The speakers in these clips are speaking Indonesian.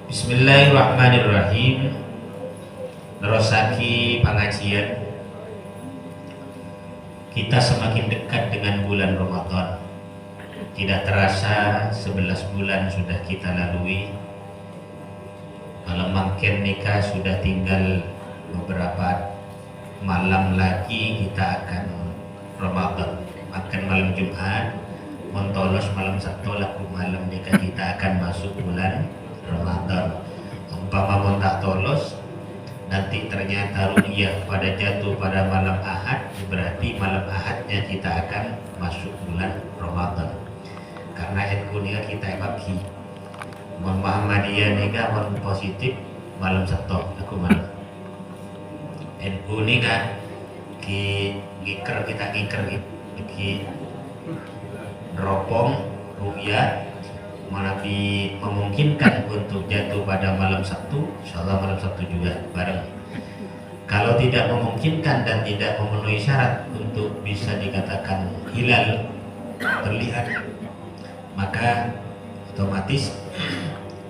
Bismillahirrahmanirrahim. Nerosaki pengajian, kita semakin dekat dengan bulan Ramadan. Tidak terasa 11 bulan sudah kita lalui. Kalau makin nikah sudah tinggal beberapa malam lagi kita akan Ramadan. Makan malam Jumat, mentolos malam Sabtu, laku malam nikah kita akan masuk bulan Ramadan. Umpama mau tak tolos, nanti ternyata ru'yah pada jatuh pada malam Ahad, berarti malam Ahadnya kita akan masuk bulan Ramadan. Karena etkunia kita bagi Muhammadiyah nikah mau positif malam Sabtu, aku malam NU nikah kita ngiker ki neropong ru'yah mana memungkinkan untuk jatuh pada malam Sabtu, insyaallah malam Sabtu juga bareng. Kalau tidak memungkinkan dan tidak memenuhi syarat untuk bisa dikatakan hilal terlihat, maka otomatis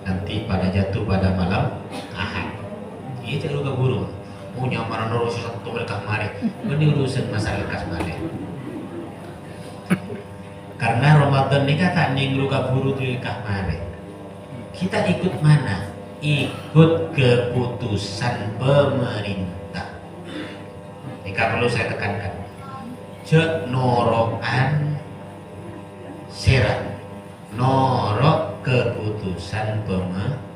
nanti pada jatuh pada malam Ahad. Ini terlalu keburu. Punya mana urus satu mereka kemarin, ini urusan masalah kas balik. Karena Ramadan ini kata ning luka buru tulikah mare. Kita ikut mana? Ikut keputusan pemerintah. Ini perlu saya tekankan. Cek norokan serat, norok keputusan pemerintah.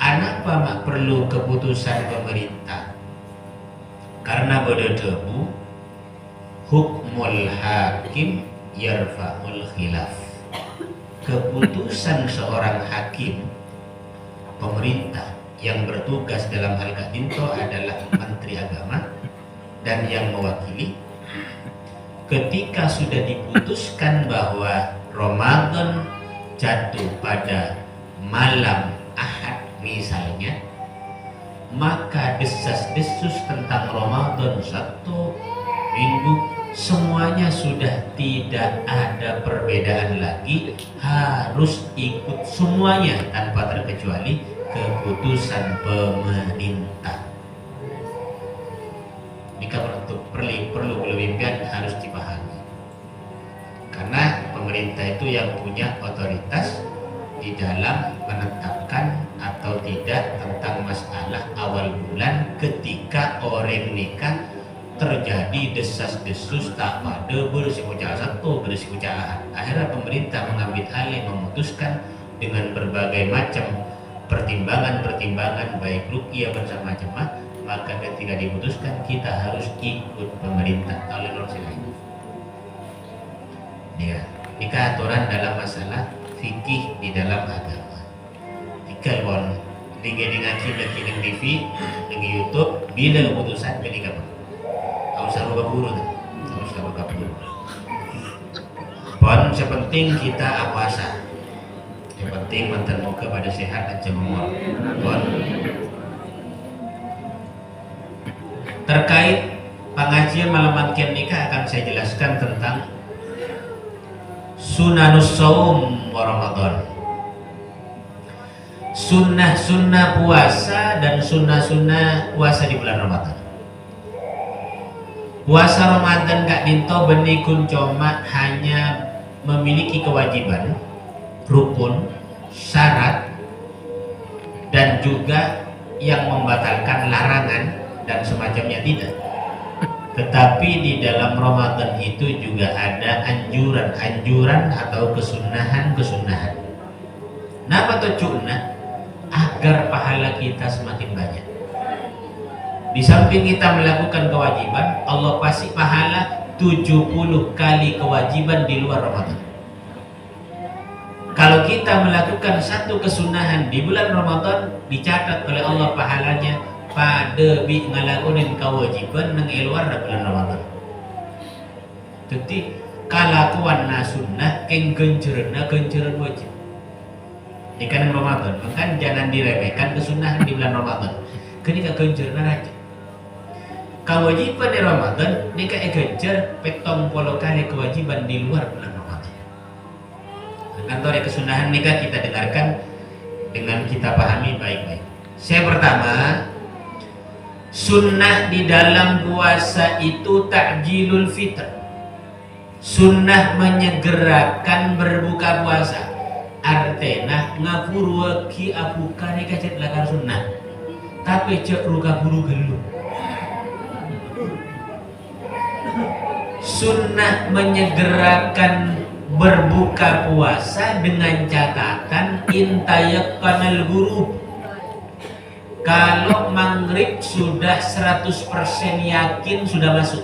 Anak mak perlu keputusan pemerintah? Karena berdebu hukmul hakim yarfa'ul khilaf. Keputusan seorang hakim, pemerintah yang bertugas dalam hal kadinto adalah menteri agama dan yang mewakili. Ketika sudah diputuskan bahwa Ramadan jatuh pada malam Ahad misalnya, maka desas-desus tentang Ramadan satu minggu semuanya sudah tidak ada perbedaan lagi, harus ikut semuanya tanpa terkecuali keputusan pemerintah. Jika perlu kelebihan harus dipahami, karena pemerintah itu yang punya otoritas di dalam menetapkan atau tidak tentang masalah awal bulan ketika orang nikah terjadi desas-desus tak pada berisiko satu berisiko Ahad. Akhirnya pemerintah mengambil alih, memutuskan dengan berbagai macam pertimbangan baik ruqyah bersama jemaah, maka ketika diputuskan kita harus ikut pemerintah. Oleh Rasulullah. Ya, ini aturan dalam masalah fikih di dalam agama. Jika won ngaji di TV, di YouTube, bila keputusan menikah. Tak usah lupa buru, Pon sepenting kita puasa. Yang penting mantan muka pada sehat dan cemumur. Pon. Terkait pengajian malam kiam nikah akan saya jelaskan tentang sunanus saum wa Ramadan. Sunnah-sunnah puasa dan sunnah-sunnah puasa di bulan Ramadan. Puasa Ramadan Kak Dinto benikun cuma hanya memiliki kewajiban, rukun, syarat, dan juga yang membatalkan larangan dan semacamnya tidak. Tetapi di dalam Ramadan itu juga ada anjuran atau kesunahan. Napa tujuannya? Agar pahala kita semakin banyak. Di samping kita melakukan kewajiban, Allah pasti pahala 70 kali kewajiban di luar Ramadan. Kalau kita melakukan satu kesunahan di bulan Ramadan, dicatat oleh Allah pahalanya pada ngalakuin kewajiban nang luar bulan Ramadan. Jadi kalakuan sunnah keng genceran wajib di kan Ramadan, maka jangan diremehkan kesunahan di bulan Ramadan. Ketika genceran aja. Kewajiban di Ramadan nika gencer petong polo kali kewajiban di luar bulan Ramadan. Kantor kesunahan nikah kita dengarkan kita pahami baik-baik. Yang pertama, sunnah di dalam puasa itu takjilul fitr. Sunnah menyegerakan berbuka puasa. Artena ngapuru ki abuka ni kacet lakar sunnah. Tapi cek ruka buru gelu. Sunnah menyegerakan berbuka puasa dengan catatan intayakanal guru. Kalau maghrib sudah 100% yakin sudah masuk.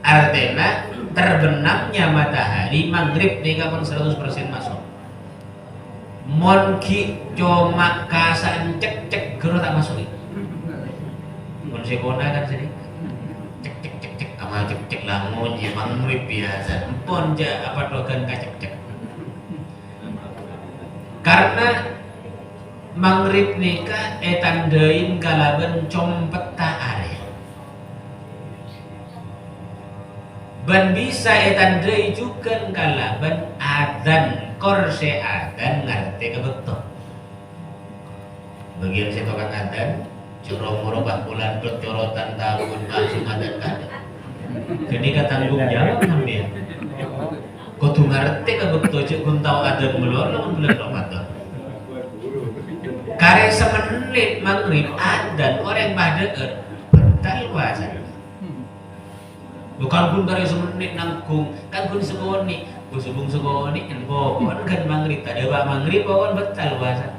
Artinya terbenamnya matahari maghrib nih kapan 100% masuk. Monki cuma kasan cek gero tak masuk. Mon sekona kan sini. Cek amal cek lamun ya maghrib biasa. Pon ja apa dogan kacek. Karena maghrib nikah tandain kalaban competa area. Ban bisa tandai juga kalaban adzan korse adzan ngerti kebetul. Bagian setokan adzan curong-curong bulan bercorotan tahun langsung adzan kada. Jadi tanggung jawab namanya. Kau tuh ngerti kebetul cek kun tahu adzan melor lamun bulan Ramadan. Kare semenit maghrib adzan orang pada betal puasa. Bukan pun kare semenit nanggung kan kun segoni, busubung segoni kan pokon kan maghrib tak ada maghrib pokon betal puasa.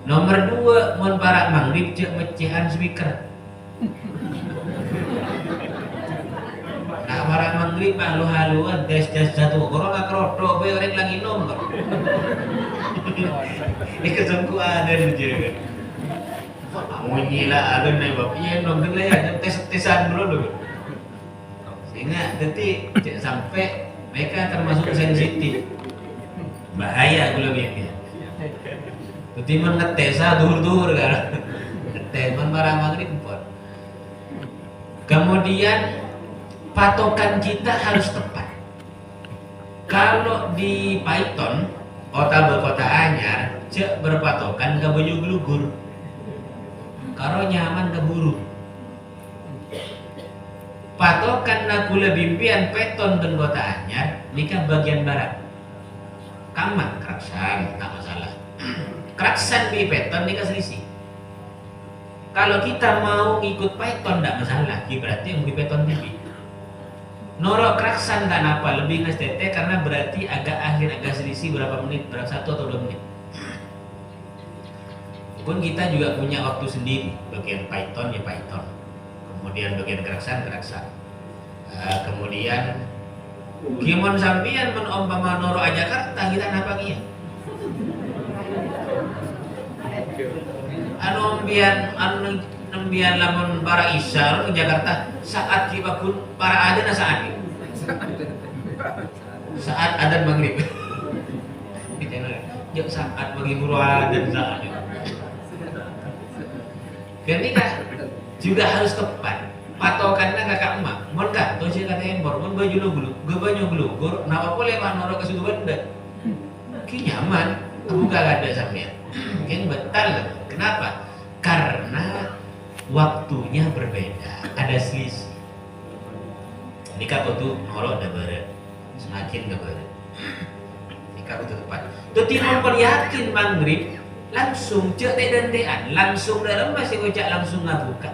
Nomor 2 mun para maghrib cek mecehan speaker. Nah para maghrib halu-haluan des jatuh orang akrodo be orang lagi nomor. Ini kesengku ada juga. Munyilah ada nih bapak. Iya nonton lah ya tes-tesan dulu. Sehingga nanti sampai mereka termasuk sensitif. Bahaya kalau begini. Nanti mengetesa dur kan. Teman marah maghrib pun. Kemudian patokan kita harus tepat. Kalau di Python kota anyar cek berpatokan ke banyu gelugur karo nyaman ke buru patokan nakula bimpian Python dan kota anyar nikah bagian barat kamat Keraksan tak masalah. Keraksan di Python nikah selisih. Kalau kita mau ikut Python tak masalah berarti yang di Python TV Norok Keraksan tak apa lebih nge-TT karena berarti agak selisih berapa menit, berapa 1 atau 2 menit. Pun kita juga punya waktu sendiri, bagian Python ya Python, kemudian bagian Keraksan. Kemudian Gimon sampian menumpama Norok Jakarta kita napa kia? Nembian lamun para isya ke Jakarta saat kita pun para adzan saat adzan maghrib. Yuk saat bagi guru adzan saat. Ketika juga harus tepat. Patokannya kakak emak. Mon kak, tuh sih kata embor, mon baju gulugur, nama boleh pak norok ke situ benda. Ki nyaman, buka ada sampean. Mungkin betul. Kenapa? Karena waktunya berbeda, ada selisih. Nikah kudu norok ada barat, semakin ke barat. Nikah kudu tepat. Tuti mau yakin maghrib langsung cek dan langsung dalam masih kocak langsung ngabuka.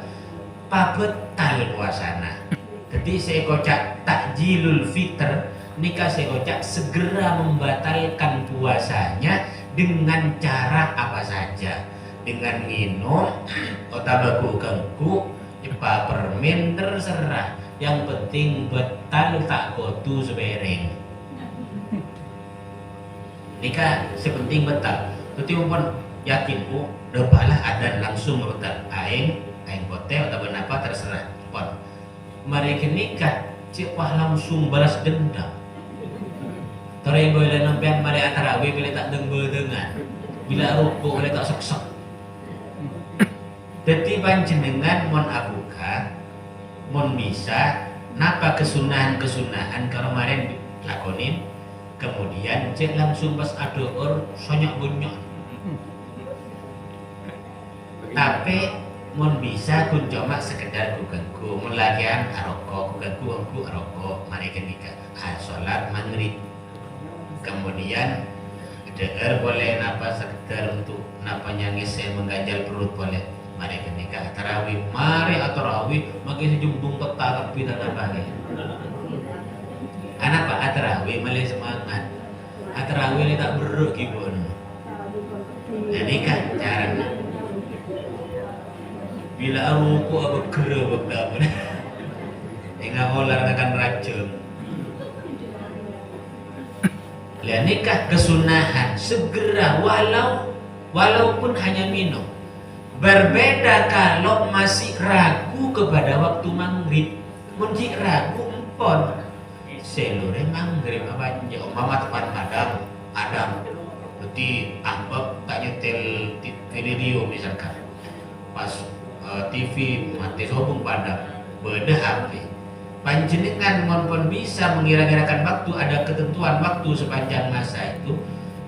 Pabetal puasana. Jadi saya kocak takjilul fitr. Nikah saya kocak segera membatalkan puasanya dengan cara apa saja. Dengan minum otabaku kengku cepat permen terserah, yang penting betal tak kotu sebereng. Nikah sepenting betal tapi umpun yakin depalah ada langsung betal aing kote atau apa terserah pon mereka nikah cepat langsung balas dendam terus boleh nampian mereka tarawih bila tak dengan bila rukuk bila tak seksek. Jadi panjenengan mon abuka, mon bisa napa kesunahan kalau kemarin lakonin Kemudian cek langsung pas ada orang sonyak bunyak. Tapi mun bisa kun cuma sekedar ku ganggu mun lagian aroko ku ganggu aku aroko mari kenika salat maghrib. Kemudian deer boleh napa sekedar untuk napa nyangis saya mengganjal perut boleh. Mari kenika tarawih mari tarawih magi sejumbung peta tapi tak apa ni. Anak pak tarawih malih semangat. Tarawih ni tak beruk kibun. Jadi kan caranya bila ruku apa kera berdaun ingat olar akan racun. Lihat nikah kesunahan segera walaupun hanya minum. Berbeda kalau masih ragu kepada waktu maghrib. Mungkin ragu empon selure maghrib apa aja mama tepat Adam berarti ambek tak nyetel video misalkan pas TV mati sobung padam beda HP panjenengan mohon bisa mengira-ngirakan waktu ada ketentuan waktu sepanjang masa itu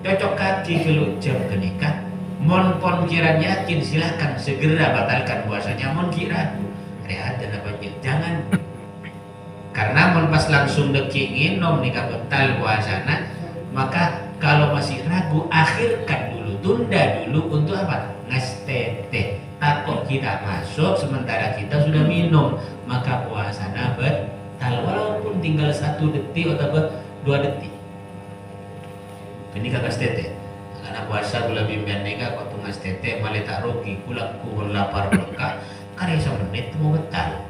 cocok kaki kalau jam kenikah mohon kira yakin silahkan segera batalkan puasanya mohon kira rehat dan apa jangan karena mohon pas langsung dekingin nom nikah batal puasana maka kalau masih ragu akhirkan dulu tunda dulu untuk apa ngastete takut kita masuk sementara kita sudah minum maka puasana batal walaupun tinggal 1 detik atau 2 detik. Ini kakak stete karena puasa gula bimbian nega kok tungas tete malah tak rugi gula kuhul lapar berkah karya semenit mau betal.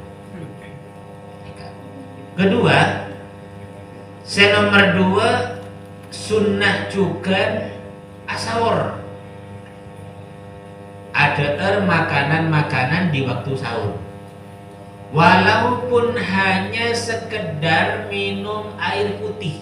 Kedua nomor 2 sunnah juga asawor ada makanan-makanan di waktu sahur walaupun hanya sekedar minum air putih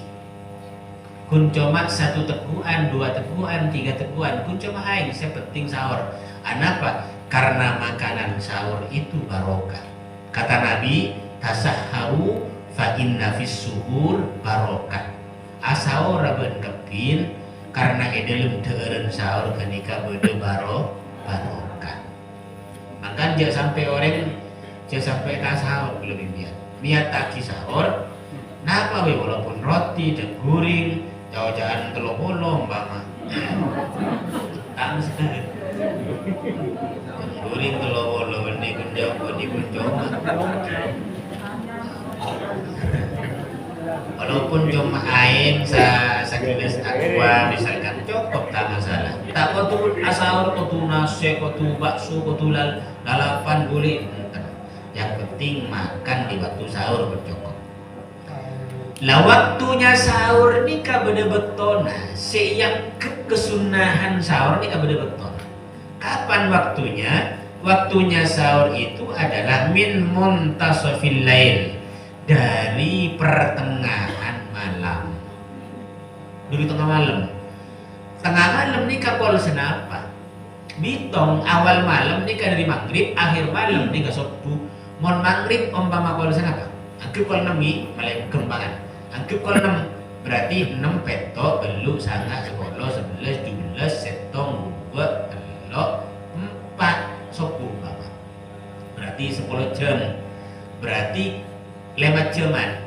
kun cuma 1 teguhan, 2 teguhan, 3 teguhan kun cuma air saya penting sahur. Kenapa? Karena makanan sahur itu barokah kata Nabi tasahharu fa inna fis suhur barokah asahur ben kepin karena edelem deureun sahur kenika beude barokah. Maka jangan sampai tak sahur belum niat tak sahur napa we walaupun roti dan guring jauh-jauhan telur bolong bama tak sekali guring telur bolong ini pun jauh ini pun cuma walaupun cuma air segelas aqua misalkan cukup tak masalah tak kau tu asal kau tu nasi kau tu bakso kau tu lalapan boleh yang penting makan di waktu sahur bercukup lah waktunya sahur ni kabeda betona yang kesunahan sahur ni kabeda betona kapan waktunya sahur itu adalah min muntasafil lail dari pertengahan malam dari tengah malam ni kapol senapa bitong awal malam ni dari maghrib akhir malam ni ka subuh mon maghrib umpama kol senapa angkep kol 6 malay kembangan angkep kol 6 berarti 6 peto belu sanga 10 11 12 setong 2 telok 4 10 berarti 10 jam berarti 5 jaman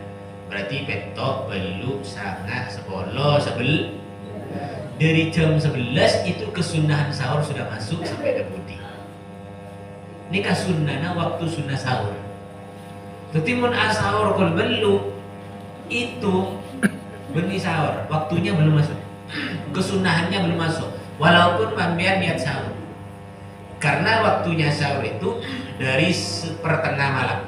berarti peto belu sanga 10 11 dari jam 11 itu kesunahan sahur sudah masuk sampai ke budi. Ini kasunana waktu sunnah sahur. Tetimun sahur kol belu itu benih sahur, waktunya belum masuk. Kesunahannya belum masuk. Walaupun pambian niat sahur. Karena waktunya sahur itu dari pertengah malam.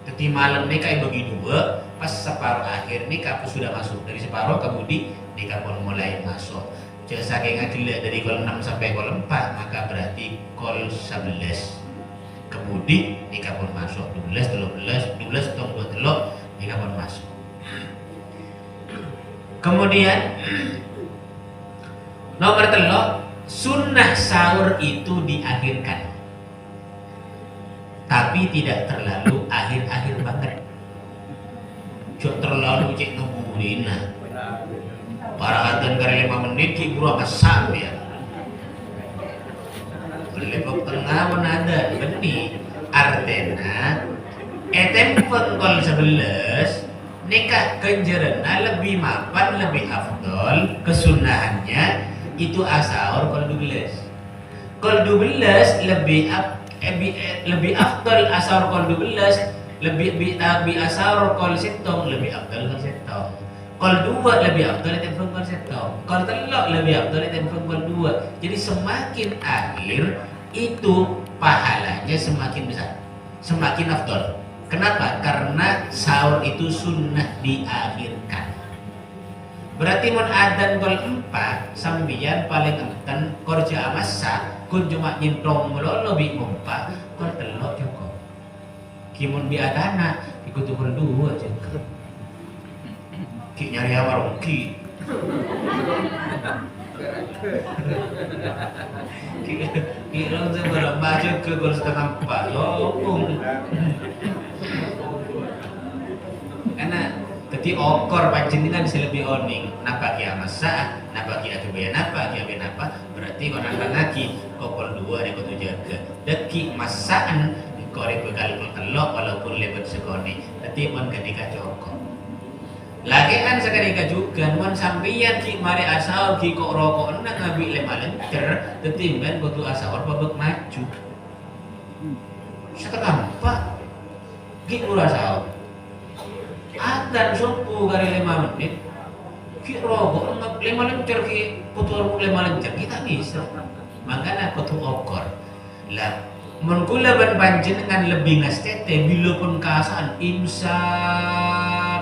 Jadi malam ini kayak bagi 2, pas separuh akhir ini kapu sudah masuk. Dari separuh kemudian di kapal mulai masuk. Jika saking adilnya dari kol 6 sampai kol 4 maka berarti kol 11. Kemudian di kapal masuk 12 tong 2 telok di kapal masuk. Kemudian nomor telok sunnah sahur itu diakhirkan. Tapi tidak terlalu akhir-akhir banget. Cuk terlalu cek ngeburin para adzan kare 5 menit ki buru masak ya. Lebok tengah menada benih artena tempon 11 nikah kenjerena lebih mapan lebih afdol kesunahannya itu asaur kol 12 lebih afdol asaur kol 12 lebih asaur kol setong lebih afdol kol setong kol 2 lebih afdol tempon kol setong kol 3 lebih afdol tempon kol 2. Jadi semakin akhir itu pahalanya semakin besar, semakin afdol. Kenapa? Karena sahur itu sunnah diakhirkan. Berarti mun adzan kol 4 sambian paling enten kerja masa kun cuma nyintong melolo bi ngumpa kol 3 cukup. Kimun bi adana ikut kol 2 aja. Ki nyari warung ki. Ki lo seberapa baca ke kol 3/4 lopung. Karena jadi okor panjenengan lebih oning napa kia masa napa kia kebayan napa kia ben apa berarti orang ngaki kokol 2 reko 7 jaga deki masaan korek bekal telok walaupun lebet sekoni tapi mon ketika cokok lagi kan seketika juga mon sampeyan ki mari asal ki kok rokok enak ngabi 5 lencer tetimban kudu asal babek maju setengah 4 ki urasau adzan subuh kali 5 menit ki rokok 5 lencer ki putu 5 lencer kita bisa makanya kudu okor lah mun kula ban panjenengan lebih ngastete bila pun kasaan imsak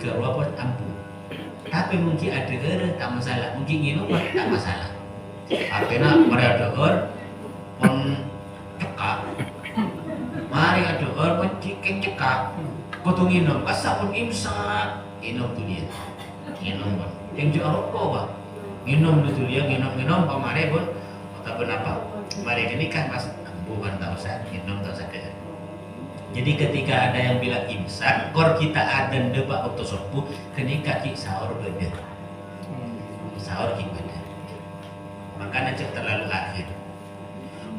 ke apa ampu tapi mungkin ada tak masalah mungkin minum tak masalah artinya mari ada pun cekak mari ada pun cekak kudu nginum, kasar pun imsak, nginum tu dia, nginum pun. Yang jual rokok bah, nginum tu dia, nginum pamare pun, tak apa, mari ini kan mas, bukan tak usah, nginum tak usah ke. Jadi ketika ada yang bilang imsak, kor kita ada debat waktu subuh, kini kaki sahur beda, sahur kita beda. Makanya cek terlalu akhir,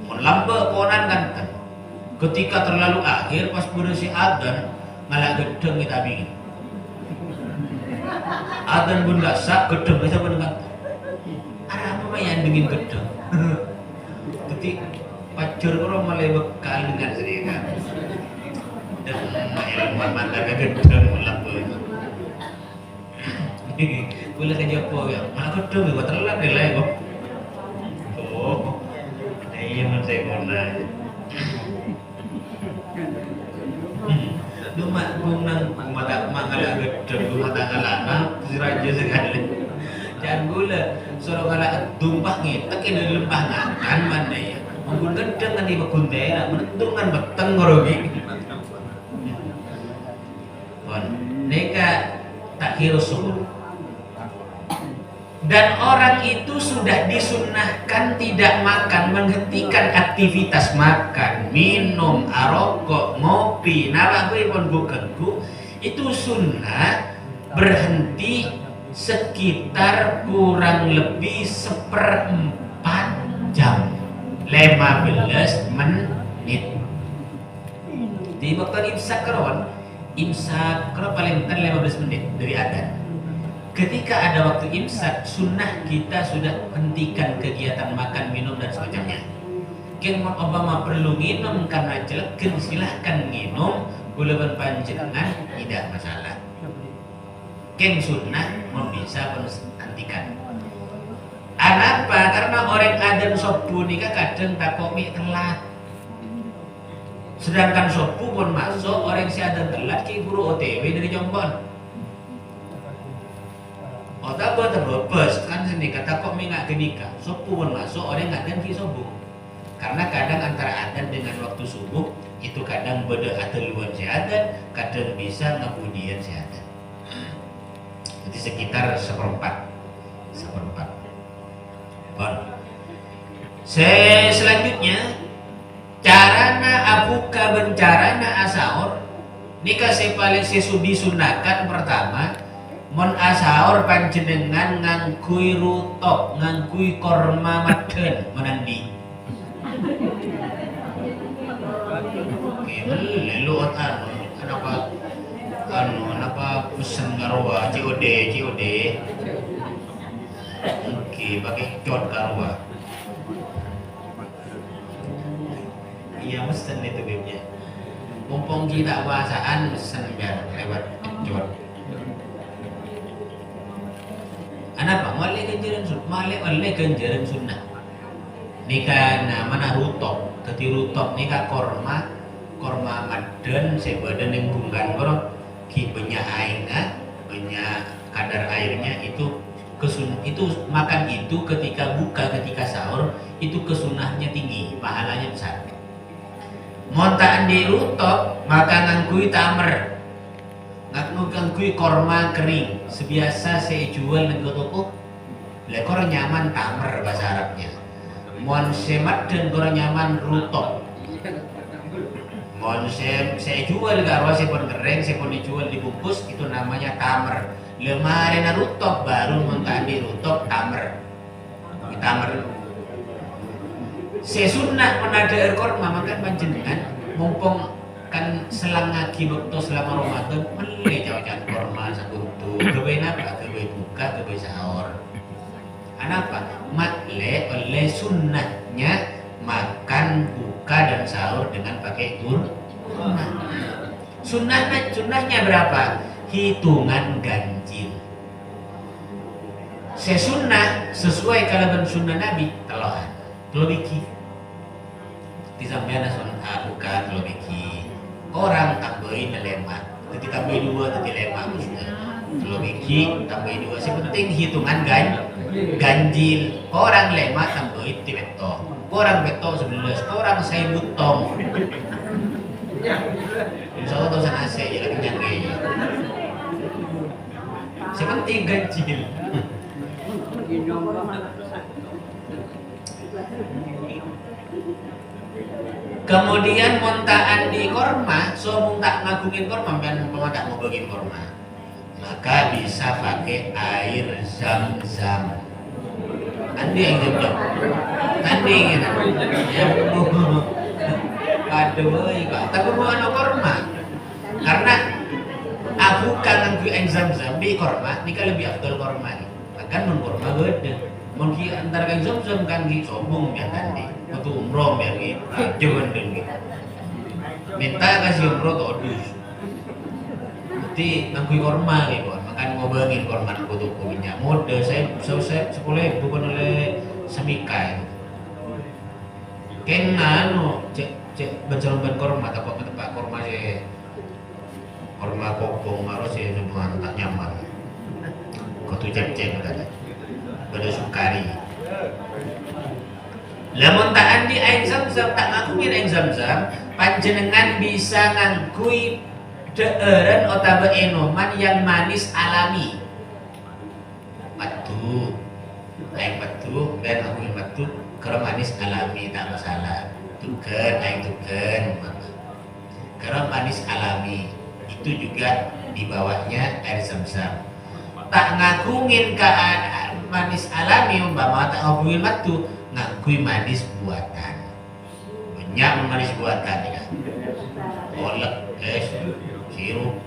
pun lambat ponan kan, ketika terlalu akhir pas bersih adzan malah gedeng kita bikin adzan pun gak sak gedeng kita pun gak ada apa yang dingin gedeng jadi pacur orang malah bekal dengan sendiri kan dan ilmu mata gedeng malah boleh kerja apa ya malah gedeng buat telat nilai kok oh iya masih guna cuma gunang mata mangala gedeng mata kalana siraja sekali jangan gula suruh kala tumpah ngetek ini lempah ngakan mana ya mungkin gedeng kan di bakuntera menentukan beteng ngorogi pon neka takhir subuh dan orang itu sudah disunnahkan tidak makan, menghentikan aktivitas makan, minum, arokok, ngopi, narakui pun bukanku itu sunnah berhenti sekitar kurang lebih 1/4 jam 15 menit di waktu imsak keron paling kan 15 menit dari adzan. Ketika ada waktu imsak, sunnah kita sudah hentikan kegiatan makan, minum dan semacamnya. Ken Obama perlu minum karena jelek, silahkan minum, bulan panjenengan tidak masalah. Ken sunnah mau bisa hentikan. Kenapa? Karena orang adzan subuh nikah kadang takut mie telat. Sedangkan subuh pun masuk orang si adzan telat ki guru OTW dari Jombang. Otak buat terbebas kan sini kata kok minyak kenika subuh pun masuk orang adzan ki subuh karena kadang antara adzan dengan waktu subuh itu kadang beda luar si adzan kadang bisa ngebudian si adzan jadi sekitar 1/4 selanjutnya carana abuka bencarana asaur nikah paling disunahkan pertama Mon asaur panjenengan ngangkui rutok, ngangkui korma maden menandi. Lalu kenapa pesen karwa COD. Oke, pakai cod karwa. Iya mesen itu bibnya. Mumpung kita wasaan mesen biar lewat cod. Kenapa? Malih ganjaran sunnah. Nika mana rutok. Tadi rutok nika korma maden sebadan yang bungkan bro. Ki banyak airnya, banyak kadar airnya itu itu makan itu ketika buka ketika sahur itu kesunahnya tinggi, pahalanya besar. Montaan di rutok maka ngangkui tamer. Ngangkui korma kering. Sebiasa saya jual di toko. Lekor nyaman tamer bahasa Arabnya. Mon semat dan kor nyaman rutok. Mon saya jual karo saya pun kering, saya pun dijual dibungkus itu namanya tamer. Lemari na rutok baru montaan di rutok tamer. Tamer. Sesunnah menada korma makan panjenengan mumpung kan selang ngaji waktu selama Ramadan meleh jauh-jauh korma sakuntu gawe napa gawe buka gawe sahur anapa makle oleh sunnahnya makan buka dan sahur dengan pakai kurma. Sunnahnya berapa? Hitungan ganjil. Sesunnah sesuai kalaban sunnah Nabi telohan telobiki disampaikan sunnah buka telobiki orang tambahin lemak ketika tambahin 2 tadi lemak maksudnya telobiki tambahin 2 sepenting hitungan ganjil orang lemak tambahin ti beto orang beto 11 orang saya butong insya Allah dosa nasi ya lagi nyanyi sepenting ganjil. Kemudian montaan di korma, so muntak ngagungin korma dan pemantak mau bagiin korma, maka bisa pakai air zam-zam. Andi yang jam, andi ingin, ya aduh, kok tapi bukan korma, karena aku kan nganggu air zam-zam di korma, ini kan lebih afdal korma nih, kan mengkorma beda. Mungkin antara kan zam-zam kan di sombong ya tadi, untuk umroh ya gitu, jangan dulu. Minta kasih umroh tuh odus. Nanti ngangkui korma gitu, makan ngobengin korma untuk punya. Mode saya sekolah bukan oleh semika itu. Kena cek bencalon korma, tapi tempat korma sih korma kokong maros sih semua tak nyaman. Kau tuh cek tadi. Pada sukari. Lamun tak andi air zam-zam tak ngakui air zam-zam, panjenengan bisa ngangkui deeren otabe enoman yang manis alami. Batu, air batu dan ngakui batu kalau manis alami tak masalah. Tuken, air tuken, kalau manis alami itu juga di bawahnya air zam-zam. Tak ngagungin keadaan manis alami umpama tak ngagungin batu ngakui manis buatan banyak manis buatan ya olek es sirup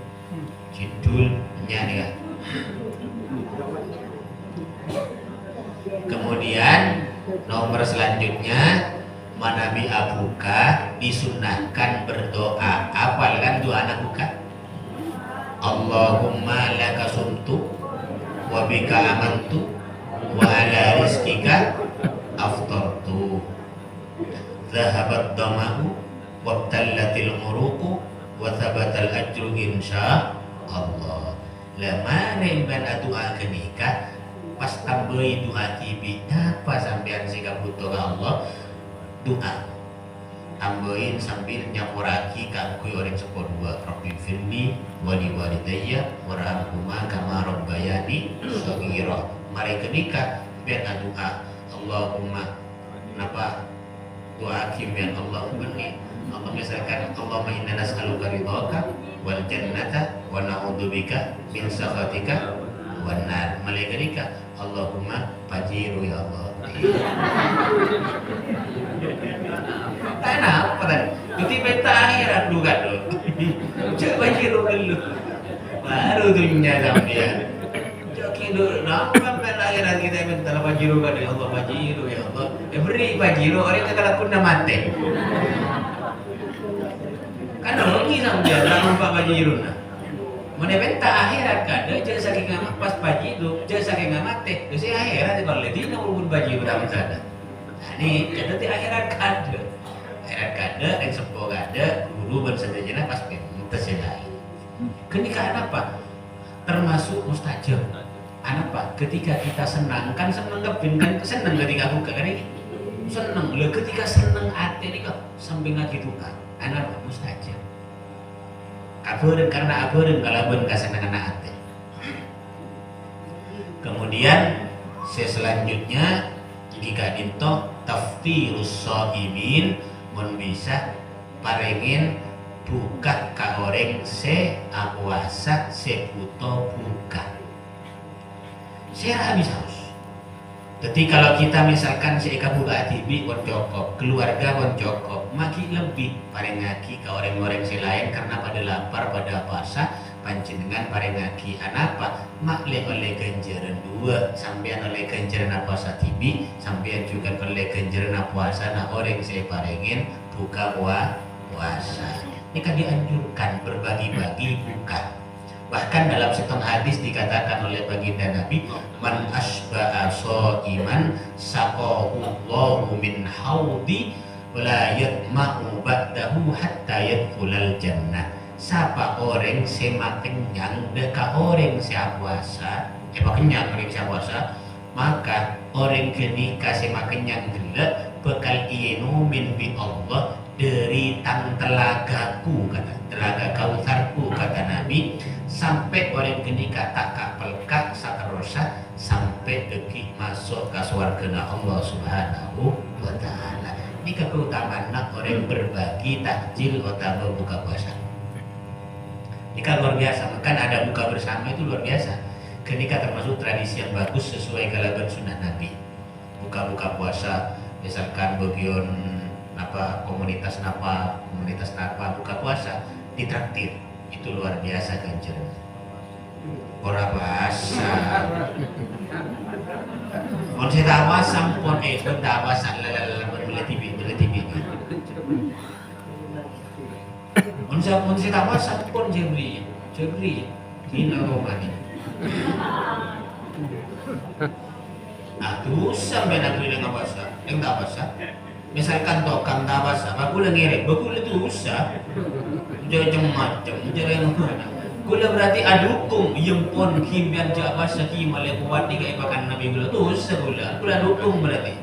cidul banyak ya. Kemudian nomor selanjutnya Manabi abuka disunahkan berdoa apalkan doa anak buka Allahumma laka sumtu wa bika amantu wa ala rizkika aftartu zahabat damahu wa tallatil uruqu wa thabatal ajru insya Allah. Lama nemban doa kenika pas tambahi doa tibi apa sampean sikap butuh Allah doa tambahin sambil nyapuraki kangkui orang sepuluh dua Rabbi firli wali walidayya warhamhuma kama rabbayani shaghira. Mari kenika biar doa Allahumma napa doa kimyan Allahumma ni Allah misalkan Allahumma inna nas'aluka ridhaka wal jannata wa na'udzubika min sakhatika wanar. Malaikat Allahumma fajiru ya Allah. Kenapa kan? Itu peta akhirat juga dulu. Coba fajiru dulu. Baru dunia sampai. Coba dulu. Nampak peta akhirat kita minta fajiru kan ya Allah, fajiru ya Allah. Beri fajiru orang itu kalau pun mati. Kan rugi sampai dia nampak fajiru nah. Mana benta akhirat kada jangan saking ngamak pas pagi itu jangan saking ngamate terus akhirat kalau lagi nak urun baju dalam sana. Nah ini jadi akhirat kada yang sepo kada guru bersedajana pas tersedai. Kenikahan apa? Termasuk mustajab. Apa? Ketika kita senang kan senang kepin kan senang ketika buka kan ini senang lah ketika senang hati ini kok sampai ngaji tukar. Anak mustajab. Aburin karena aburin kalau pun kesenangan hati. Kemudian selanjutnya jika dinto taftirus shaimin mun bisa parengin buka ka oreng se puasa se puto buka. Saya habis haus. Jadi kalau kita misalkan si eka buka TV pun cukup, keluarga pun cukup, makin lebih paling ngaki ke orang-orang lain karena pada lapar pada puasa panjenengan paling ngaki anapa makle oleh ganjaran dua sampean oleh ganjaran puasa TV sampean juga oleh ganjaran puasa nah orang saya parengin buka puasa. Ini kan dianjurkan berbagi-bagi buka. Bahkan dalam setengah hadis dikatakan oleh baginda Nabi, man asba'a shaiman saqahullahu min haudi wala yatma'u ba'dahu hatta yadkhulal jannah. Siapa orang sema kenyang deka orang sia puasa, kenyang orang sia puasa, maka orang kenika sema kenyang gila bekal ienumin bi Allah dari tang telagaku kata telaga kautsarku kata Nabi sampai orang kenika tak kapelkak saterosa sampai deki masuk ke surga Allah Subhanahu wa taala. Ini keutamaan orang berbagi takjil atau buka puasa. Ini kan luar biasa, kan ada buka bersama itu luar biasa. Kenika termasuk tradisi yang bagus sesuai kalaban sunnah Nabi. Buka-buka puasa misalkan bagian komunitas napa buka puasa ditraktir itu luar biasa ganjaran. Ora bahasa. Mun saya tawa sampun tawa salala beli TV. Mun saya tawa sampun jebri. Dina romani. Terus sampai nak beli dengan bahasa, enggak bahasa. Misalkan tokang tak bahasa, aku lagi ngerek, aku itu usah. Jangan macam, jangan mana. Gula berarti adukung yang pun kimbian jak bahasa kimale kuat di kayak makan Nabi gula tu usah gula dukung berarti.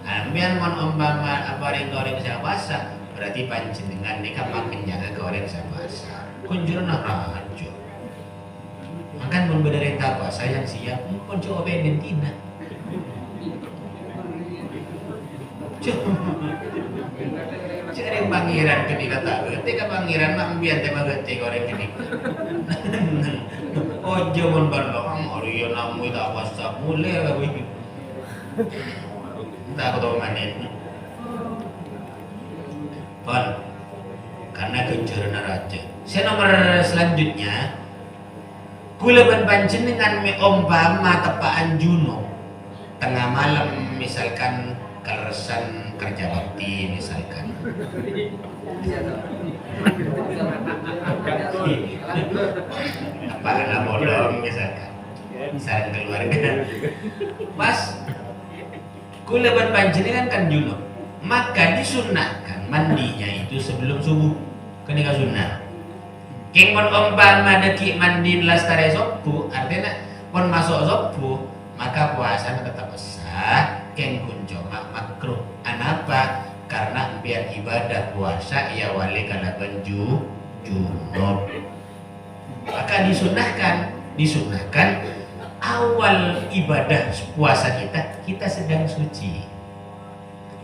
Ambian mon umpama apa yang goreng saya bahasa, berarti panjenengan ni kan makin jangan goreng saya bahasa. Kunjur nak rajo. Makan pun berdari tak bahasa yang siap, pun coba bentina. Cari pangeran ketika tak ketika pangeran mambian tema ketika orang ketika oh jaman barang Maria namu tak wasa mulai lagi tak tahu mana Pon karena kejaran raja. Saya nomor selanjutnya kulaban panjenengan me umpama tepaan Juno tengah malam misalkan keresan kerja bakti misalkan apa anak bolong misalkan saran keluarga pas kulaban panjenengan kan Juno maka disunahkan mandinya itu sebelum subuh ketika sunnah keng mon umpama deki mandi lastare subuh artinya pon masuk subuh maka puasa tetap sah keng kunco makruh anapa karena biar ibadah puasa ia wali kana benju junub maka disunahkan awal ibadah puasa kita sedang suci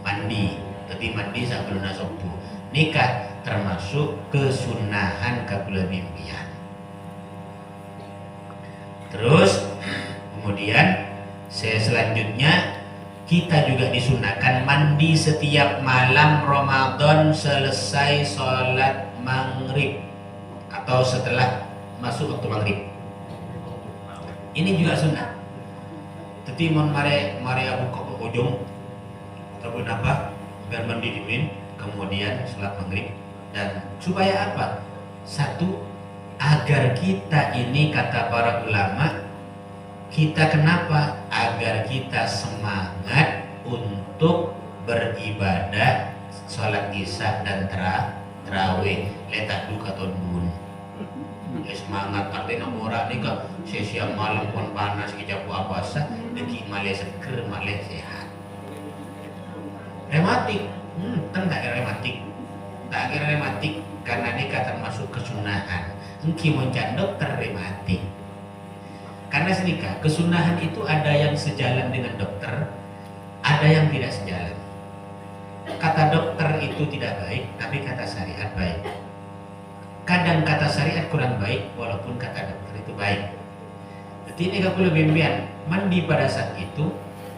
mandi tapi mandi sebelum subuh nikah termasuk kesunahan kabula mimpian Terus kemudian selanjutnya kita juga disunahkan mandi setiap malam Ramadan selesai sholat maghrib atau setelah masuk waktu maghrib. Ini juga sunnah. Jadi mon mare aku ke ujung ataupun apa biar mandi dingin kemudian sholat maghrib. Dan supaya apa? Satu, agar kita ini kata para ulama, kita kenapa? Agar kita semangat untuk beribadah sholat isya dan terawih. Letak duka tonbun. Semangat artinya murah nih kak. Siang malam pun panas kita puasa, deki malih seger malih sehat. Rematik, tak rematik. Tak kira rematik karena ini termasuk kesunahan. Engki moncan dokter rematik. Karena senikah kesunahan itu ada yang sejalan dengan dokter, ada yang tidak sejalan. Kata dokter itu tidak baik, tapi kata syariat baik. Kadang kata syariat kurang baik, walaupun kata dokter itu baik. Jadi ini gak perlu bimbingan. Mandi pada saat itu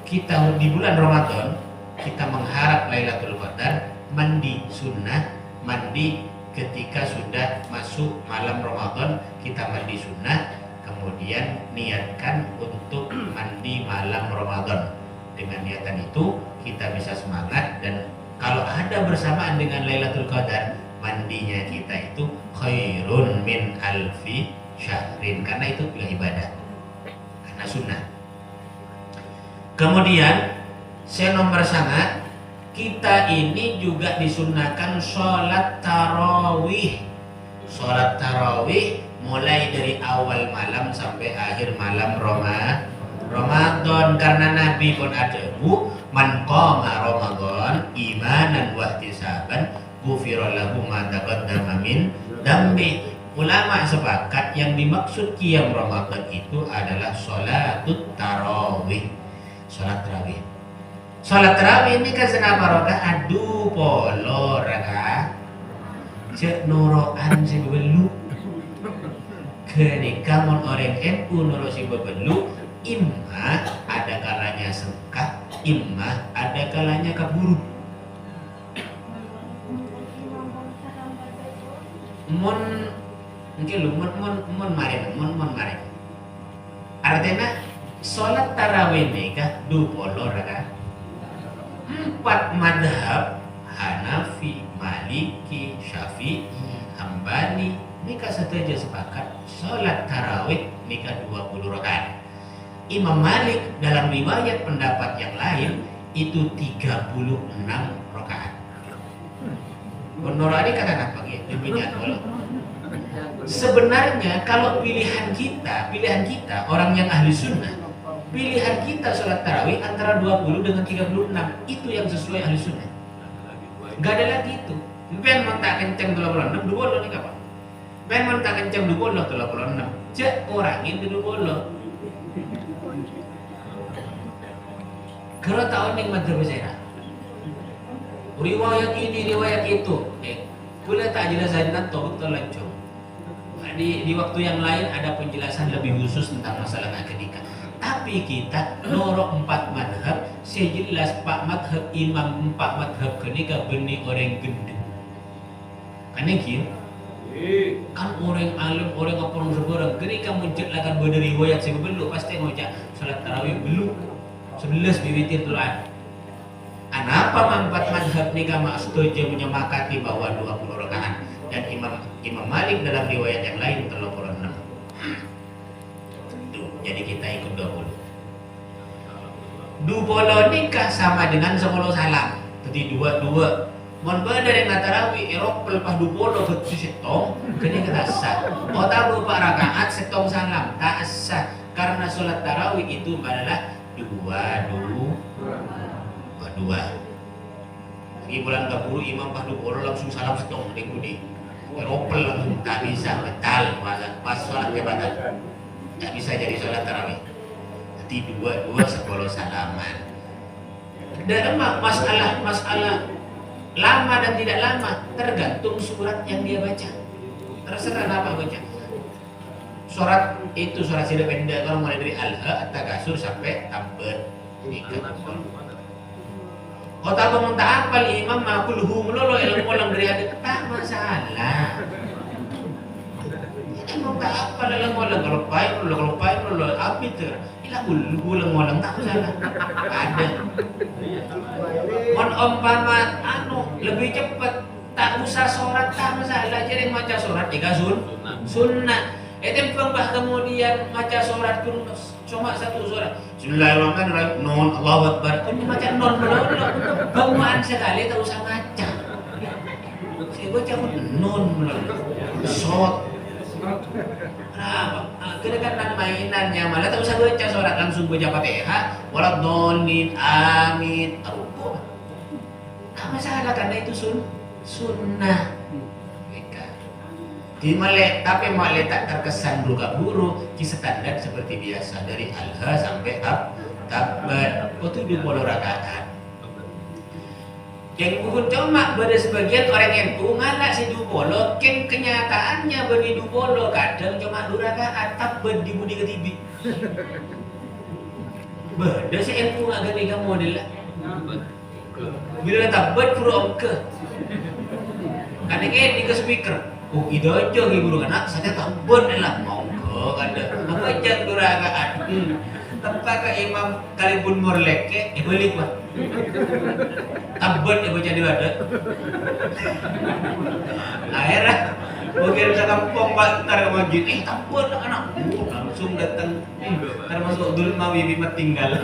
kita di bulan Ramadan kita mengharap Lailatul Qadar, mandi sunnah. Mandi ketika sudah masuk malam Ramadan kita mandi sunnah, kemudian niatkan untuk mandi malam Ramadan. Dengan niatan itu kita bisa semangat, dan kalau ada bersamaan dengan Lailatul Qadar, mandinya kita itu khairun min alfi syahrin, karena itu juga ibadah, karena sunnah. Kemudian saya nomor sangat, kita ini juga disunahkan sholat tarawih. Sholat tarawih mulai dari awal malam sampai akhir malam Ramadan. Karena Nabi pun ada man qama Ramadan imanan wa ihtisaban ghufira lahu ma taqaddama min dambi. Ulama sepakat yang dimaksud qiyam Ramadan itu adalah sholatut tarawih. Sholat tarawih. Sholat tarawih ini kan senapa rakaat? Adu polo rakaat. Cek noroan si bebelu. Ketika mon orang NU noro si bebelu, imma ada kalanya sengkak, imma ada kalanya kaburu. Mon mungkin lu mon mare. Artinya sholat tarawih ini kah du polo rakaat. 4 madhab Hanafi, Maliki, Syafi'i, Hambali nikah setuju sepakat sholat tarawih nikah 20 rakaat. Imam Malik dalam riwayat pendapat yang lain itu 36 rakaat. Menurut ini kata apa gitu? Sebenarnya kalau pilihan kita orang yang ahli sunnah, pilihan kita sholat tarawih antara 20 dengan 36, itu yang sesuai ahli sunnah. Gak ada lagi itu. Ben tak kencang 36, dua lo nih kapan? Ben tak kencang 36, cek orangin di 20. Kalau tahun yang madzhab saya, riwayat ini, riwayat itu, boleh tak jelasin nanti betul lancung. Di waktu yang lain ada penjelasan lebih khusus tentang masalah akikah. Tapi kita norok 4 madhab, sejelas 4 madhab imam 4 madhab kenika benih orang gede. Karena gitu, kan orang alim, orang apa orang sebarang, kenika menceritakan berdiri riwayat sebelum pasti ngocak salat tarawih belum 11 biwitir Quran. Kenapa 4 madhab nikah setuju menyemakati bahwa 20 rakaat, dan Imam Malik dalam riwayat yang lain 36. Jadi kita ikut 20. 20 nikah sama dengan 10 salam. Jadi 22. Mon dari tarawih Eropa lepas 20 ke setong, kini kita sah. Oh tahu 4 rakaat setong salam tak sah, karena sholat tarawih itu adalah 22. Di bulan 20 imam pas 20 langsung salam setong di kudi. Eropa langsung tak bisa betal pas sholat jabatan. Tak bisa jadi sholat tarawih. Nanti 22 10 salaman. Dan masalah lama dan tidak lama tergantung surat yang dia baca. Terserah apa baca. Surat itu surat sila pendek kalau mulai dari al-ha at-takasur sampai tabat nikah. Oh tak mau tak apal imam makulhu melolo ilmu ulang dari hadis tak masalah. Ini mau tak apal ilmu ulang kalau pain melolo apa itu? Ilah ulang ulang tak masalah. Ada. Mon umpama lebih cepat tak usah sholat tak masalah. Jadi macam sholat jika sunnah. Itu pembah kemudian macam sholat pun cuma satu surat. Bismillahirrahmanirrahim. Non Allahu Akbar. Itu macam non melulu. Bawaan sekali tak usah baca. Saya baca pun non melulu. Shot. Kenapa? Kedekatan mainannya malah tak usah baca surat langsung baca Fatihah. Waladhdallin amin. Ruku. Tak masalah karena itu sunnah. Di Malay, tapi Malay tak terkesan buruk di standar seperti biasa dari al-ha sampai tabat. Itu 20 rakaat. Yang bukan cuma pada sebagian orang NU ngalak si 20, kan kenyataannya bagi 20 kadang cuma 2 rakaat tabat di budi ketibi. Beda si NU agak tiga model lah. Bila tabat pura ke. Karena kayak di speaker. Oh itu aja guru anak saya tabat lah mau ke kada. Apa aja duragaan. Tempat ke imam kalipun morleke balik mah. Tabat ibu jadi ada. Akhirnya mungkin sa kampung bantar masjid tabat anak langsung datang termasuk dul mawi tinggal.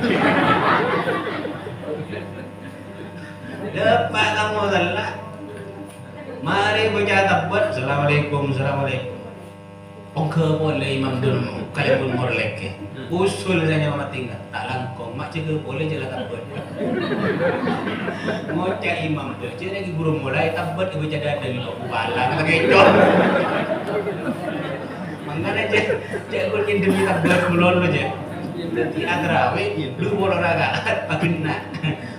Dapat kamu salah. Mari baca tabat. Assalamualaikum. Ongke boleh imam dulu. Kalian pun morlek. Usul saja mama tinggal. Tak langkong. Mak cakap boleh je lah tabat. Ngocak imam tu. Cik lagi guru mulai tabat baca dada dulu. Balang kata kecok. Mangkana cik kulkin demi tabat mulon je. Nanti atrawe lu boleh rakaat pagina.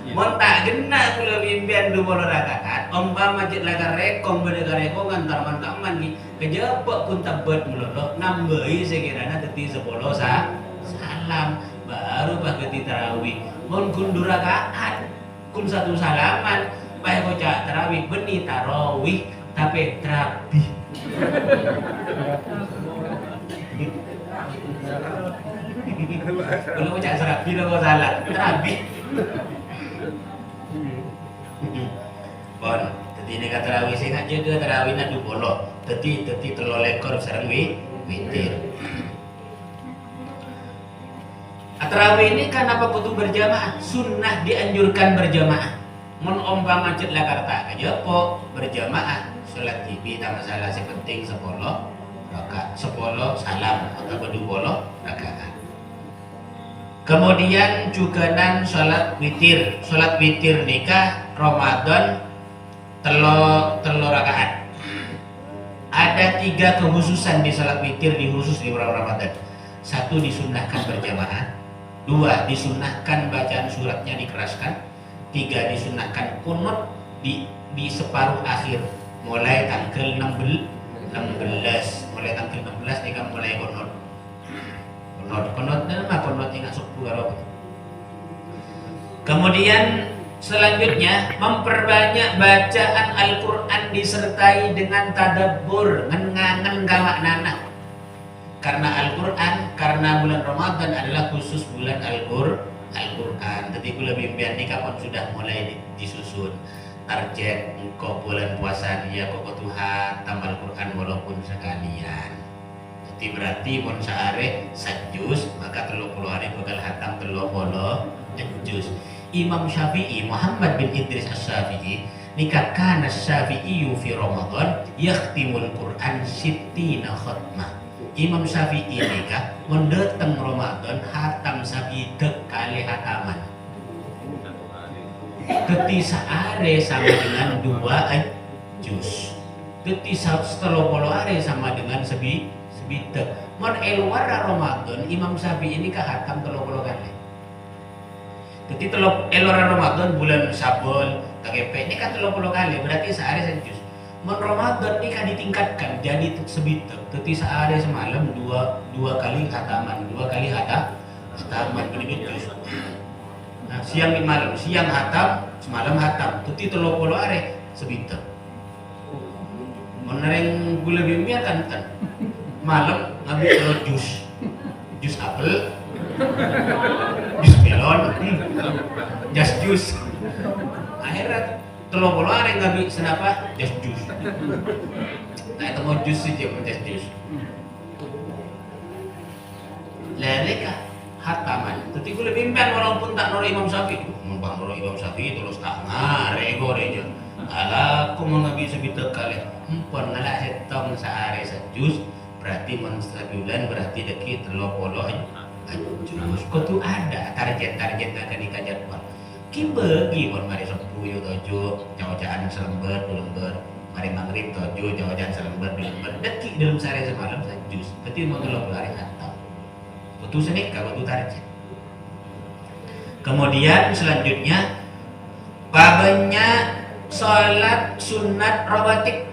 Mon tak gena kula mimpian 20 rakaat umpama cek laga rekong beda rekong antar mantaman ni kejebak pun tabat melolo nambahi sekiranya teti 10 salam baru bagati tarawih mon kun 2 rakaat kun 1 salaman bae bocah tarawih beni tarawih tapi terapi kalau bocah serapi lo salah terapi. Bon, tadi ini kata tarawih saya nak jaga tarawih nak 20. Tadi telur lekor sareng witir. Tarawih ini kan apa butuh berjamaah? Sunnah dianjurkan berjamaah. Mun umpama cet Jakarta aja po berjamaah salat TV tak masalah sepenting 10 rakaat 10 salam atau 20 rakaat. Kemudian juga salat witir nikah Ramadan telur rakaat. Ada 3 kekhususan di salat witir khusus di bulan Ramadan. 1 disunnahkan berjamaah, 2 disunnahkan bacaan suratnya dikeraskan, 3 disunnahkan kunut di separuh akhir mulai tanggal 16 mulai tanggal 16 nikah mulai kunut ingat suku karo. Kemudian selanjutnya memperbanyak bacaan Al-Quran disertai dengan tadabbur ngengangen kamaknana. Karena Al-Quran, karena bulan Ramadan adalah khusus bulan Al-Quran. Jadi kula bimbingan ni kapan sudah mulai disusun target engkau bulan puasa dia kok Tuhan tambah Al-Quran walaupun sekalian. Jadi berarti mun sehari sajus maka 30 hari bakal hatam 30 juz. Imam Syafi'i Muhammad bin Idris Asy-Syafi'i nikah kana Syafi'i fi Ramadan yakhtimul Quran sittina khatmah. Imam Syafi'i nikah mendatang Ramadan hatam sabidak kali hataman. Teti sehari sama dengan 2 juz. Teti 30 hari sama dengan sebidak. Mon eluar Ramadan Imam Syafi'i ini hatam 30 kali. Jadi eluar Ramadan bulan Sabul KGP ini kan 30 kali berarti sehari 1 juz. Mon Ramadan ini kan ditingkatkan jadi sebita. Teti saat ada semalam dua kali hataman, hataman begitu. Nah, siang di malam, siang hatam, semalam hatam. Teti telo are sebita. Menereng gula bimbiar kan malam ngambil jus apel, jus melon, jus. Akhirnya tolong ada yang ngambil senapa jus. Nah itu mau jus sih dia jus. Leleka hataman. Tapi gue lebih impian walaupun tak noro Imam Syafi'i. Mumpang noro Imam Syafi'i terus tak ngare aja. Alah, aku mau ngambil sebitak kali. Empon nala setong sehari sejus. Berarti menstabilan berarti deki telur polo jus. Kau tuh ada target akan dikajar buat. Kibagi pun mari sepuluh tojo jawajaan selembar lembar mari maghrib tojo jawajaan selembar lembar deki dalam sehari semalam sejus. Berarti mengelok hari hantam. Betul senik kalau tuh target. Kemudian selanjutnya babnya sholat sunat rawatib.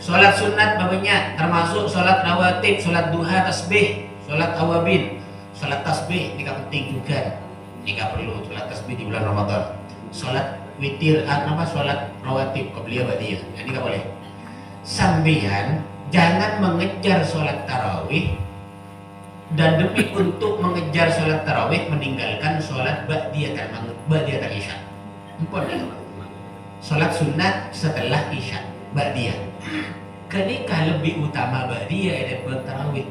Sholat sunat babnya termasuk sholat rawatib, sholat duha, tasbih, sholat awabin, sholat tasbih ini penting juga. Jika perlu sholat tasbih di bulan Ramadan, sholat witir, sholat rawatib qabliyah ba'diyah, ini nggak boleh. Sambian jangan mengejar sholat tarawih dan demi untuk mengejar sholat tarawih meninggalkan sholat ba'diyah dan isya. Empon ya. Sholat sunat setelah isya ba'diyah. Kenika lebih utama ba'diyah daripada tarawih.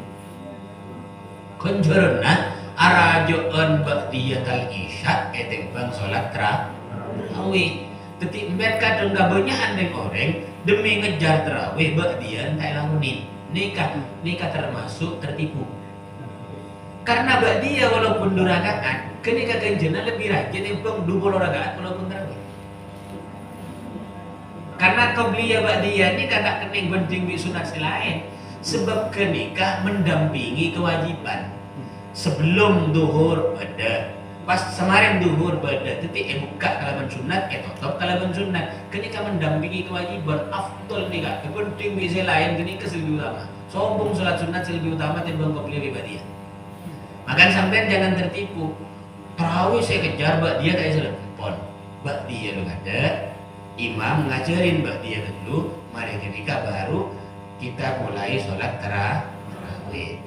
Konjurna arajoan ba'diyah tal isya etembang sholat tarawih. Tetapi mereka enggak banyak andeng orang demi ngejar tarawih ba'diyah tak lamunin. Nikah termasuk tertipu. Karena ba'diyah walaupun 2 rakaat, kenika ganjena lebih rajin embang 20 rakaat walaupun tarawih. Karena qabliyah ba'diyah ini kagak kening penting bi sunat selain sebab kenikah mendampingi kewajiban. Sebelum duhur bada, pas semarin duhur bada, titik buka kalaban sunat, tutup kalaban sunat. Kenika mendampingi kewajiban, afdol nikah. Penting bi selain kenika lebih utama. Sombong sholat sunat lebih utama timbang qabliyah ba'diyah. Makan sampean jangan tertipu. Tarawih saya kejar ba'diyah kayak selepon. Ba'diyah lu ada. Imam ngajarin ba'diyah dulu, mari ketika baru kita mulai sholat tarawih.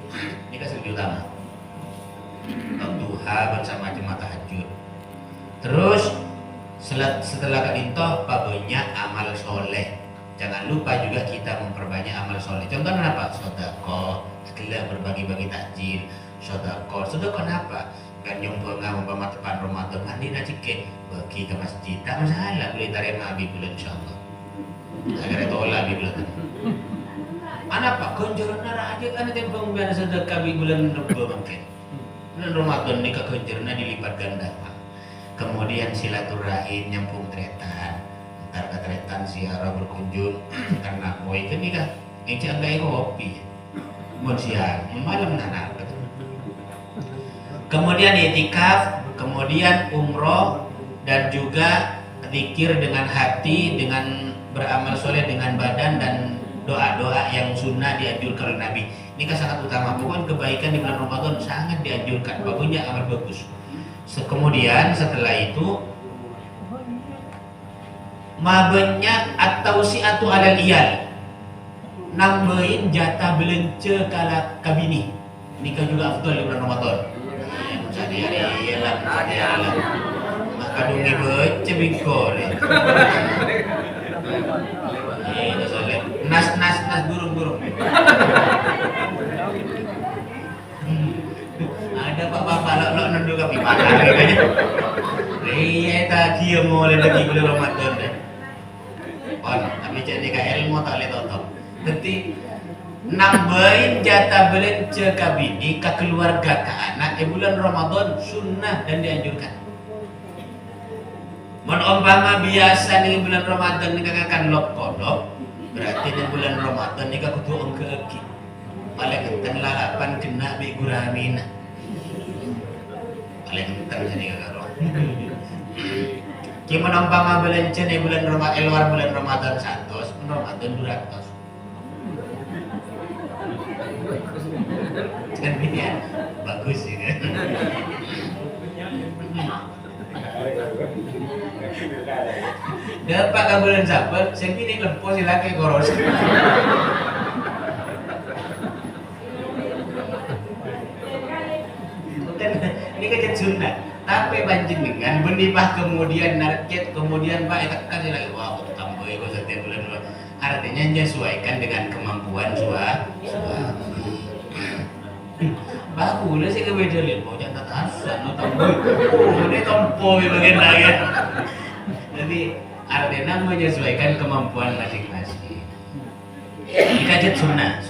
Ini kan lebih utama. Duha bersama jemaah tahajud. Terus setelah kadintoh babnya amal soleh. Jangan lupa juga kita memperbanyak amal soleh. Contohnya apa? Sedekah, setelah berbagi-bagi takjil. Sedekah apa? Kan yang umpama tepan Ramadan mandi nacike bagi ke masjid tak masalah boleh tarima abi bulan insyaallah. Agar itu olah abi bulan. Mana pak konjoran nara aja kan tempang biasa sedekah abi bulan Rebo mungkin. Bulan Ramadan ni konjoran dilipat ganda. Kemudian silaturahim nyambung tretan. Entar ke tretan ziarah berkunjung karena mau ikut nikah. Ngecek enggak kopi. Mun siang, malam nana. Kemudian itikaf, kemudian umroh dan juga zikir dengan hati, dengan beramal soleh dengan badan dan doa-doa yang sunnah dianjurkan oleh Nabi. Ini kan sangat utama. Pokoknya kebaikan di bulan Ramadan sangat dianjurkan. Bagusnya amal bagus. Kemudian setelah itu mabenya atau siatu alal iyal, nambahin jatah belanja kala kabini. Nikah juga afdal di bulan Ramadan. Jadi iyalah, makadungi baca bingkol. Ini soalnya nas burung. Ada bapak lo nunduk kami makan aja. Iya tadi yang mau lagi bulan Ramadan deh. Pon, tapi jadi kayak ilmu tak lihat tonton. Nanti nambahin jatah belanja kabini ke keluarga ke anak di bulan Ramadan sunnah dan dianjurkan. Umpama biasa di bulan Ramadan ni kakak lop kodok, berarti di bulan Ramadan ni kakak kudu ongke paling enten lalapan kena bi guramina. Paling enten jadi kakak roh. Cuma nampang belancen bulan Ramadan, luar bulan Ramadan 100, Ramadan 200. Kan ini ya, bagus sih kan. Dapat ke bulan Sabar, saya ini lempo silake koros. Ini kejadian sunnah. Tapi panjenengan benipah kemudian narket kemudian Pak eta kasih lagi wah aku tambah ego setiap bulan. Artinya menyesuaikan dengan kemampuan suami. Bagus sih kebeda lihat mau jangan tasan no tambah. Ini tompo bagian lagi. Jadi artinya menyesuaikan kemampuan masing-masing. Ini kajet sunnah.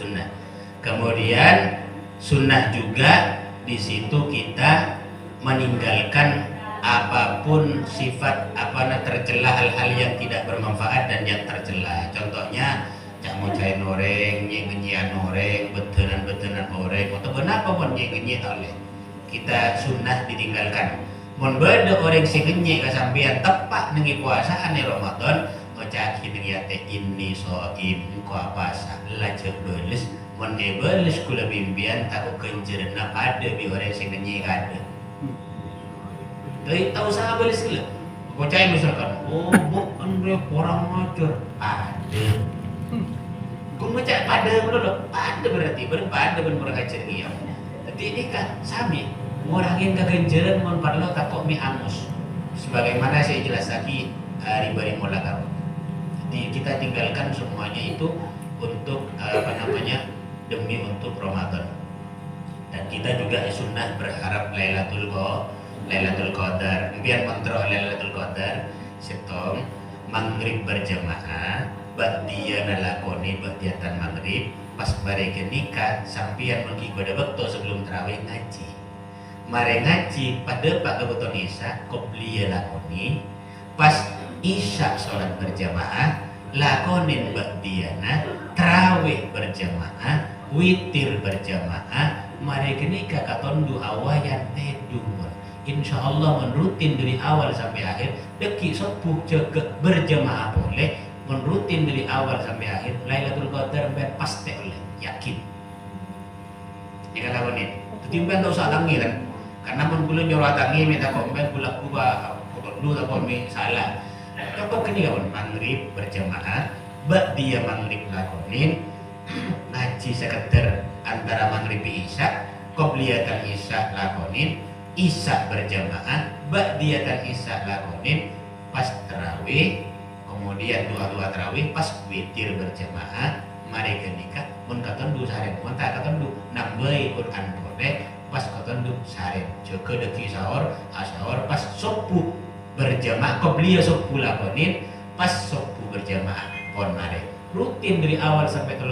Kemudian sunnah juga di situ kita meninggalkan apapun sifat tercela hal-hal yang tidak bermanfaat dan yang tercela. Contohnya mau cai noreng, nyenyian noreng, betenan oreng, atau kenapa pun nyenyi oleh kita sunnah ditinggalkan. Mun beda orang si ngenyek kasampian tepak nengi puasaan Ramadan, ngocaki nengi ate ini soim ko puasa lajeng beles, mun beles kula bimbian tahu kenjerna pada bi orang si ngenyek ada. Dari tahu saha beles kula. Ngocai misalkan, oh bukan dia kurang ngajar, ada. Kau ngocak pada betul, pada berarti berpada benar ngajar dia. Jadi ini kan sami. Ngurangin kegenjeran mun parlo takok mi angus. Sebagaimana saya jelas lagi riba mola kamu. Jadi kita tinggalkan semuanya itu untuk demi untuk Ramadan. Dan kita juga sunnah berharap Lailatul Qadar. Biar kontrol Lailatul Qadar setong maghrib berjamaah, ba'diyana lakoni ba'diyatan maghrib, pas mereka nikah sampian pergi pada waktu sebelum tarawih ngaji. Mare ngaji pada Pak Kebetulan Isya qobliyah lakoni, pas Isya sholat berjamaah lakonin ba'diyana tarawih berjamaah, witir berjamaah, mare nikah katondu awayan tedumur. Insyaallah menurutin dari awal sampai akhir deki sepuh jaga berjamaah boleh, menurutin dari awal sampai akhir Lailatul Qadar pasti oleh yakin. Jika lakonin, ketimpan tak usah tangi kan. Karena mun kula nyuruh tangi minta komen kula dulu tak salah. Coba kini kawan maghrib berjamaah, ba'diyah maghrib lakonin, ngaji sekedar antara maghrib isya, qobliyatan isya lakonin, isya berjamaah, ba'diyatan isya lakonin, pas tarawih, kemudian doa tarawih, pas witir berjamaah, mari kenikah, mun katon du sare, mun tak katon du nambahi Quran boleh. Pas katon du sare, jaga deki sahur, asahur pas subuh berjamaah, qobliyah subuh lakonin, pas subuh berjamaah pon mare. Rutin dari awal sampai 30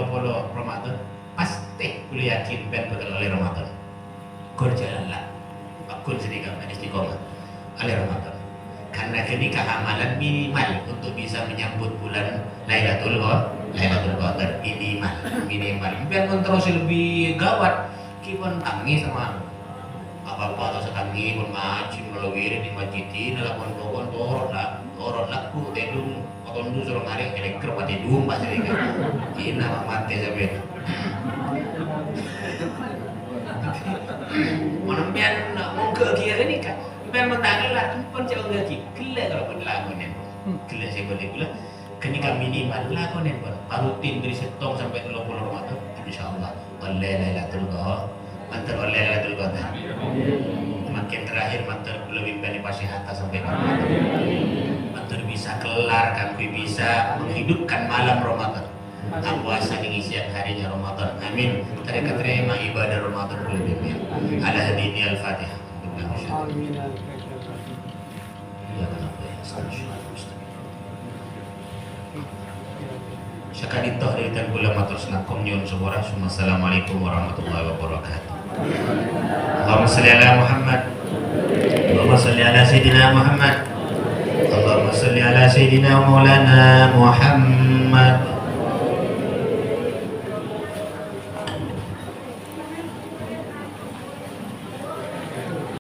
Ramadan, pasti kuliah yakin ben betul oleh Ramadan. Kerja lah. Akun sedikit istiqomah oleh Ramadan. Karena kenikah amalan minimal untuk bisa menyambut bulan Lailatul Qadar minimal. Biar terus lebih gawat, kita tangi sama apa-apa atau setangi pun ngaji melalui di masjidin lakon torot laku tedung atau ndu suruh ngarik elektro pati dum pas ini nama mati sampai menemian mau ke kira ini kan biar mentanglah pun jauh lagi gila kalau pun lakonin gila saya boleh gula kenika minimal lakonin pun parutin beri setong sampai 30 Ramadan insyaallah Lailatul Qadar makin terakhir mantar lebih banyak pasihata sampai Ramadan mantar bisa kelar kan bisa menghidupkan malam Ramadan puasa ini siap harinya Ramadan amin terima ibadah Ramadan lebih banyak ala hadini al-fatihah sekali toh dari tan kula matur selakum nyuwun sepura assalamualaikum warahmatullahi wabarakatuh. Allahumma shalli ala Muhammad. Allahumma shalli ala Sayyidina Muhammad. Allahumma shalli ala Sayyidina Maulana Muhammad.